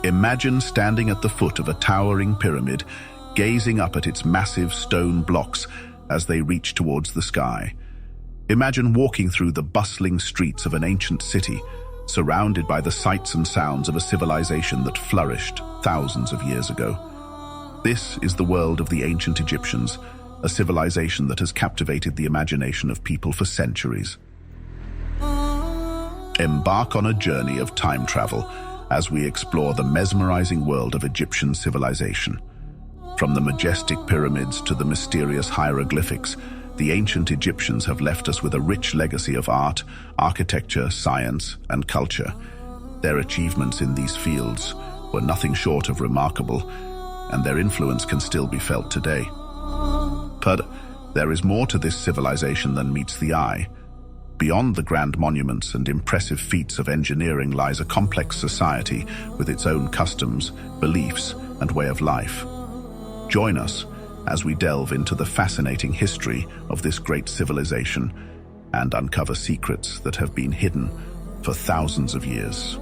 Imagine standing at the foot of a towering pyramid, gazing up at its massive stone blocks as they reach towards the sky. Imagine walking through the bustling streets of an ancient city, surrounded by the sights and sounds of a civilization that flourished thousands of years ago. This is the world of the ancient Egyptians, a civilization that has captivated the imagination of people for centuries. Embark on a journey of time travel as we explore the mesmerizing world of Egyptian civilization. From the majestic pyramids to the mysterious hieroglyphics, the ancient Egyptians have left us with a rich legacy of art, architecture, science, and culture. Their achievements in these fields were nothing short of remarkable, and their influence can still be felt today. But there is more to this civilization than meets the eye. Beyond the grand monuments and impressive feats of engineering lies a complex society with its own customs, beliefs, and way of life. Join us as we delve into the fascinating history of this great civilization and uncover secrets that have been hidden for thousands of years.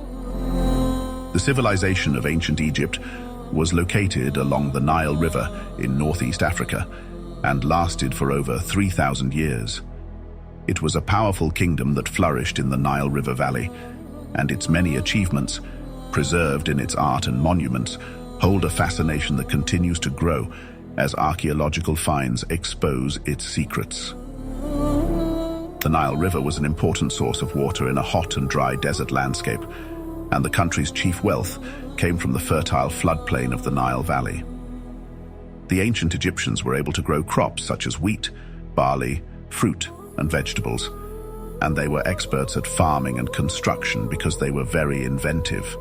The civilization of ancient Egypt was located along the Nile River in northeast Africa and lasted for over 3,000 years. It was a powerful kingdom that flourished in the Nile River Valley, and its many achievements, preserved in its art and monuments, hold a fascination that continues to grow as archaeological finds expose its secrets. The Nile River was an important source of water in a hot and dry desert landscape, and the country's chief wealth came from the fertile floodplain of the Nile Valley. The ancient Egyptians were able to grow crops such as wheat, barley, fruit, and vegetables, and they were experts at farming and construction because they were very inventive.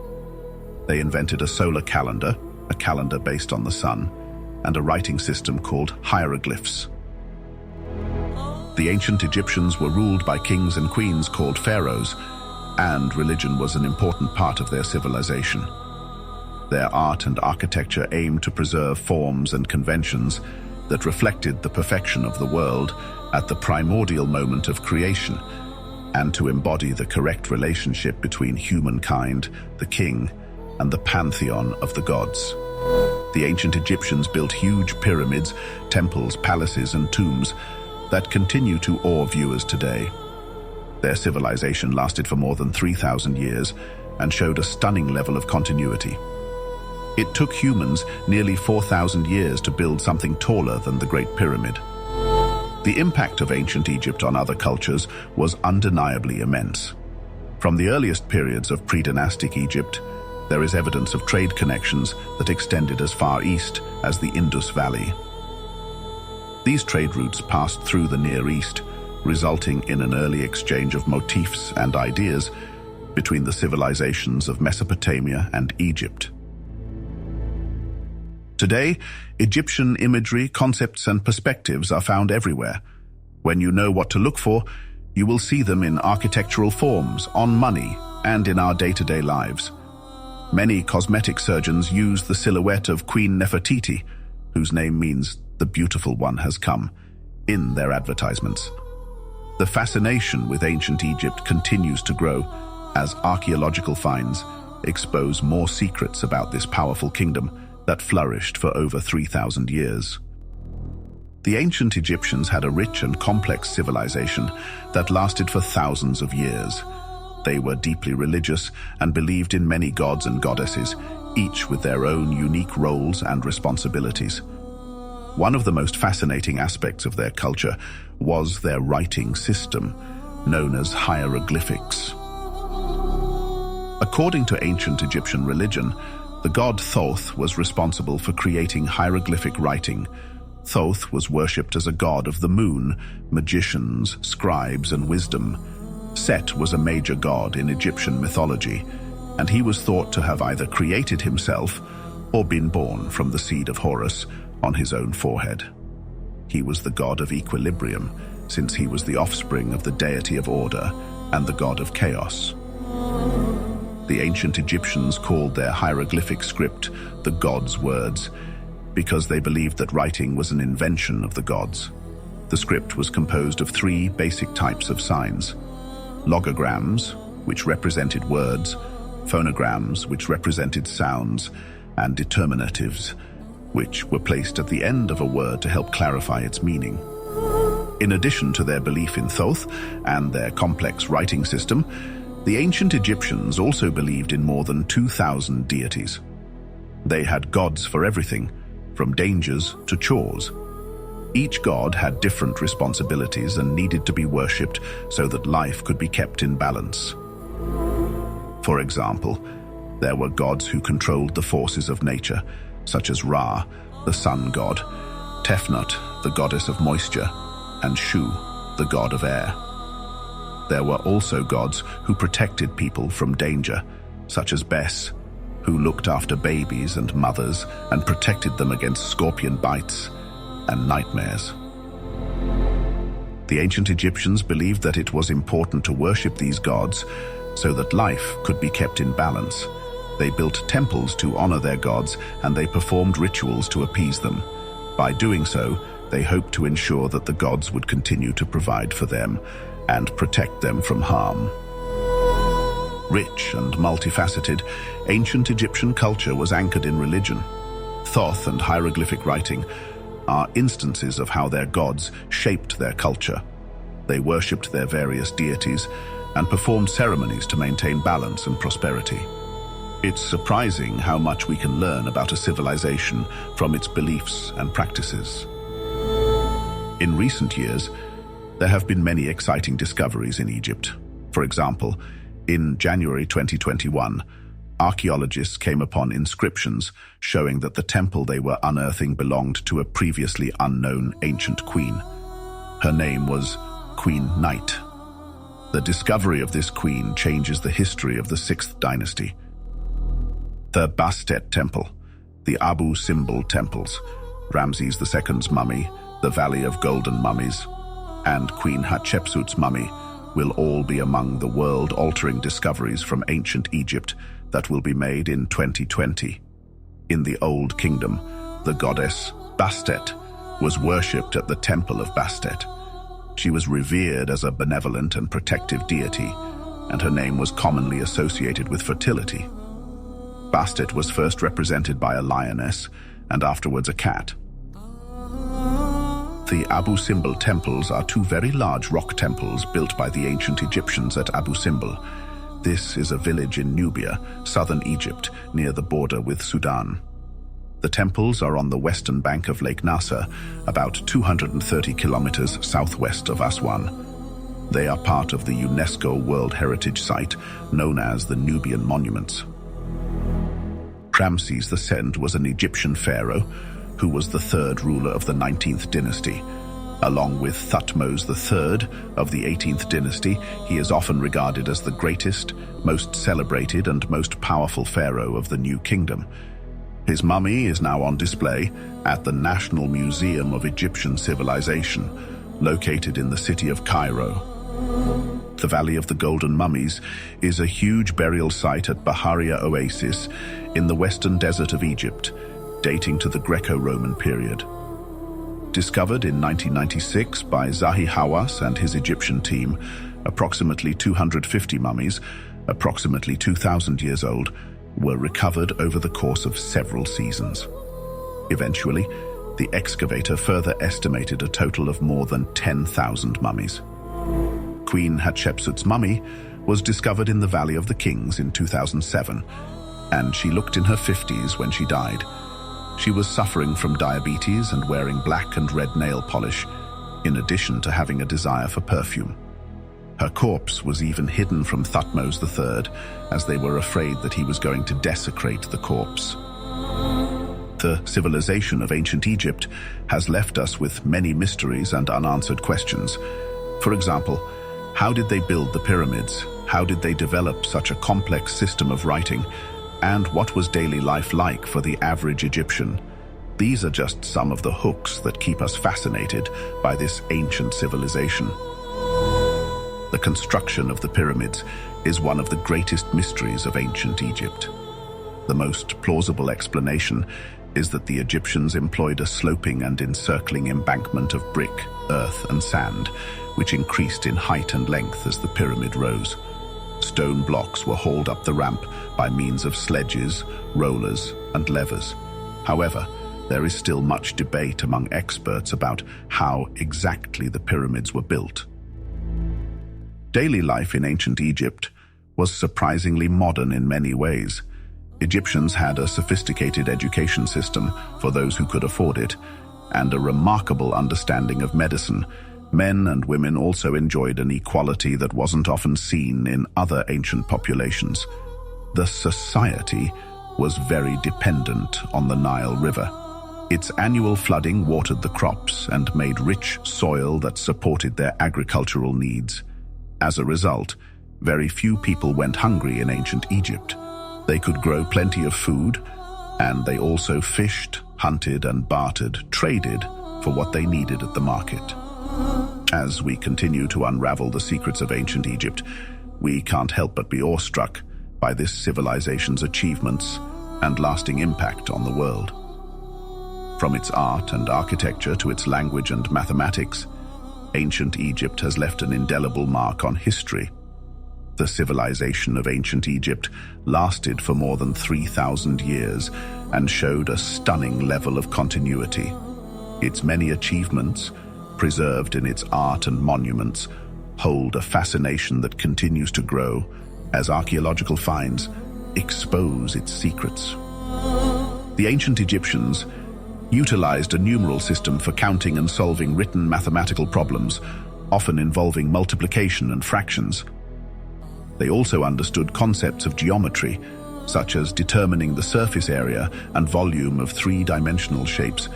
They invented a solar calendar, a calendar based on the sun, and a writing system called hieroglyphs. The ancient Egyptians were ruled by kings and queens called pharaohs, and religion was an important part of their civilization. Their art and architecture aimed to preserve forms and conventions that reflected the perfection of the world at the primordial moment of creation, and to embody the correct relationship between humankind, the king, and the pantheon of the gods. The ancient Egyptians built huge pyramids, temples, palaces, and tombs that continue to awe viewers today. Their civilization lasted for more than 3,000 years and showed a stunning level of continuity. It took humans nearly 4,000 years to build something taller than the Great Pyramid. The impact of ancient Egypt on other cultures was undeniably immense. From the earliest periods of pre-dynastic Egypt, there is evidence of trade connections that extended as far east as the Indus Valley. These trade routes passed through the Near East, resulting in an early exchange of motifs and ideas between the civilizations of Mesopotamia and Egypt. Today, Egyptian imagery, concepts, and perspectives are found everywhere. When you know what to look for, you will see them in architectural forms, on money, and in our day-to-day lives. Many cosmetic surgeons use the silhouette of Queen Nefertiti, whose name means the beautiful one has come, in their advertisements. The fascination with ancient Egypt continues to grow as archaeological finds expose more secrets about this powerful kingdom that flourished for over 3,000 years. The ancient Egyptians had a rich and complex civilization that lasted for thousands of years. They were deeply religious and believed in many gods and goddesses, each with their own unique roles and responsibilities. One of the most fascinating aspects of their culture was their writing system, known as hieroglyphics. According to ancient Egyptian religion, the god Thoth was responsible for creating hieroglyphic writing. Thoth was worshipped as a god of the moon, magicians, scribes, and wisdom. Set was a major god in Egyptian mythology, and he was thought to have either created himself or been born from the seed of Horus on his own forehead. He was the god of equilibrium, since he was the offspring of the deity of order and the god of chaos. The ancient Egyptians called their hieroglyphic script the gods' words because they believed that writing was an invention of the gods. The script was composed of 3 basic types of signs: logograms, which represented words, phonograms, which represented sounds, and determinatives, which were placed at the end of a word to help clarify its meaning. In addition to their belief in Thoth and their complex writing system, the ancient Egyptians also believed in more than 2,000 deities. They had gods for everything, from dangers to chores. Each god had different responsibilities and needed to be worshipped so that life could be kept in balance. For example, there were gods who controlled the forces of nature, such as Ra, the sun god, Tefnut, the goddess of moisture, and Shu, the god of air. There were also gods who protected people from danger, such as Bes, who looked after babies and mothers and protected them against scorpion bites and nightmares. The ancient Egyptians believed that it was important to worship these gods so that life could be kept in balance. They built temples to honor their gods, and they performed rituals to appease them. By doing so, they hoped to ensure that the gods would continue to provide for them and protect them from harm. Rich and multifaceted, ancient Egyptian culture was anchored in religion. Thoth and hieroglyphic writing are instances of how their gods shaped their culture. They worshipped their various deities and performed ceremonies to maintain balance and prosperity. It's surprising how much we can learn about a civilization from its beliefs and practices. In recent years, there have been many exciting discoveries in Egypt. For example, in January 2021, archaeologists came upon inscriptions showing that the temple they were unearthing belonged to a previously unknown ancient queen. Her name was Queen Night. The discovery of this queen changes the history of the 6th dynasty. The Bastet Temple, the Abu Simbel temples, Ramses II's mummy, the Valley of Golden Mummies, and Queen Hatshepsut's mummy will all be among the world-altering discoveries from ancient Egypt that will be made in 2020. In the Old Kingdom, the goddess Bastet was worshipped at the Temple of Bastet. She was revered as a benevolent and protective deity, and her name was commonly associated with fertility. Bastet was first represented by a lioness and afterwards a cat. The Abu Simbel temples are two very large rock temples built by the ancient Egyptians at Abu Simbel. This is a village in Nubia, southern Egypt, near the border with Sudan. The temples are on the western bank of Lake Nasser, about 230 kilometers southwest of Aswan. They are part of the UNESCO World Heritage Site, known as the Nubian Monuments. Ramses II was an Egyptian pharaoh who was the third ruler of the 19th dynasty. Along with Thutmose III of the 18th dynasty, he is often regarded as the greatest, most celebrated, and most powerful pharaoh of the New Kingdom. His mummy is now on display at the National Museum of Egyptian Civilization, located in the city of Cairo. The Valley of the Golden Mummies is a huge burial site at Baharia Oasis in the western desert of Egypt, dating to the Greco-Roman period. Discovered in 1996 by Zahi Hawass and his Egyptian team, approximately 250 mummies, approximately 2,000 years old, were recovered over the course of several seasons. Eventually, the excavator further estimated a total of more than 10,000 mummies. Queen Hatshepsut's mummy was discovered in the Valley of the Kings in 2007, and she looked in her 50s when she died. She was suffering from diabetes and wearing black and red nail polish, in addition to having a desire for perfume. Her corpse was even hidden from Thutmose III, as they were afraid that he was going to desecrate the corpse. The civilization of ancient Egypt has left us with many mysteries and unanswered questions. For example, how did they build the pyramids? How did they develop such a complex system of writing? And what was daily life like for the average Egyptian? These are just some of the hooks that keep us fascinated by this ancient civilization. The construction of the pyramids is one of the greatest mysteries of ancient Egypt. The most plausible explanation is that the Egyptians employed a sloping and encircling embankment of brick, earth, and sand, which increased in height and length as the pyramid rose. Stone blocks were hauled up the ramp by means of sledges, rollers, and levers. However, there is still much debate among experts about how exactly the pyramids were built. Daily life in ancient Egypt was surprisingly modern in many ways. Egyptians had a sophisticated education system for those who could afford it, and a remarkable understanding of medicine. Men and women also enjoyed an equality that wasn't often seen in other ancient populations. The society was very dependent on the Nile River. Its annual flooding watered the crops and made rich soil that supported their agricultural needs. As a result, very few people went hungry in ancient Egypt. They could grow plenty of food, and they also fished, hunted, and bartered, traded for what they needed at the market. As we continue to unravel the secrets of ancient Egypt, we can't help but be awestruck by this civilization's achievements and lasting impact on the world. From its art and architecture to its language and mathematics, ancient Egypt has left an indelible mark on history. The civilization of ancient Egypt lasted for more than 3,000 years and showed a stunning level of continuity. Its many achievements, preserved in its art and monuments, hold a fascination that continues to grow as archaeological finds expose its secrets. The ancient Egyptians utilized a numeral system for counting and solving written mathematical problems, often involving multiplication and fractions. They also understood concepts of geometry, such as determining the surface area and volume of three-dimensional shapes,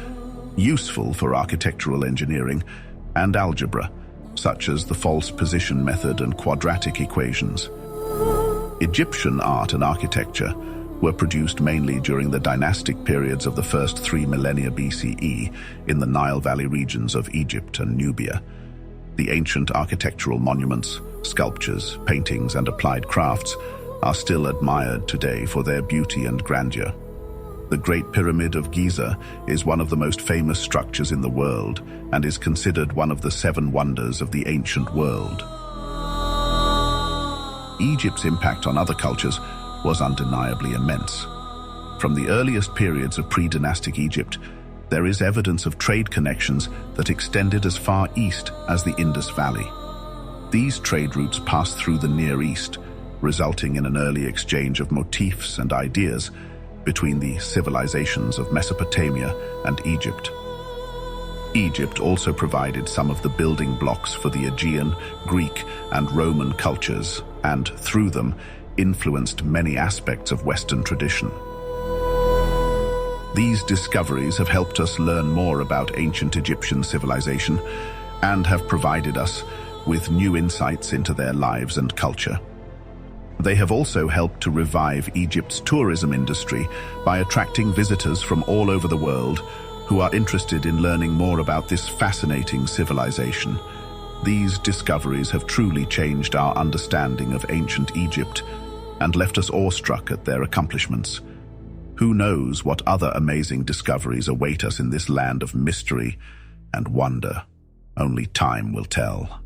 useful for architectural engineering, and algebra, such as the false position method and quadratic equations. Egyptian art and architecture were produced mainly during the dynastic periods of the first 3 millennia BCE in the Nile Valley regions of Egypt and Nubia. The ancient architectural monuments, sculptures, paintings, and applied crafts are still admired today for their beauty and grandeur. The Great Pyramid of Giza is one of the most famous structures in the world and is considered one of the 7 wonders of the ancient world. Egypt's impact on other cultures was undeniably immense. From the earliest periods of pre-dynastic Egypt, there is evidence of trade connections that extended as far east as the Indus Valley. These trade routes passed through the Near East, resulting in an early exchange of motifs and ideas between the civilizations of Mesopotamia and Egypt. Egypt also provided some of the building blocks for the Aegean, Greek, and Roman cultures, and through them, influenced many aspects of Western tradition. These discoveries have helped us learn more about ancient Egyptian civilization and have provided us with new insights into their lives and culture. They have also helped to revive Egypt's tourism industry by attracting visitors from all over the world who are interested in learning more about this fascinating civilization. These discoveries have truly changed our understanding of ancient Egypt and left us awestruck at their accomplishments. Who knows what other amazing discoveries await us in this land of mystery and wonder? Only time will tell.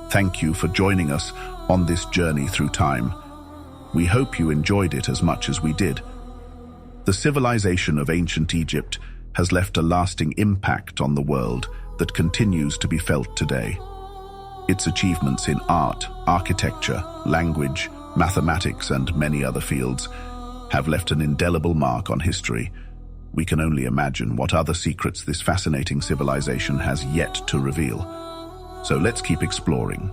Thank you for joining us on this journey through time. We hope you enjoyed it as much as we did. The civilization of ancient Egypt has left a lasting impact on the world that continues to be felt today. Its achievements in art, architecture, language, mathematics, and many other fields have left an indelible mark on history. We can only imagine what other secrets this fascinating civilization has yet to reveal. So let's keep exploring.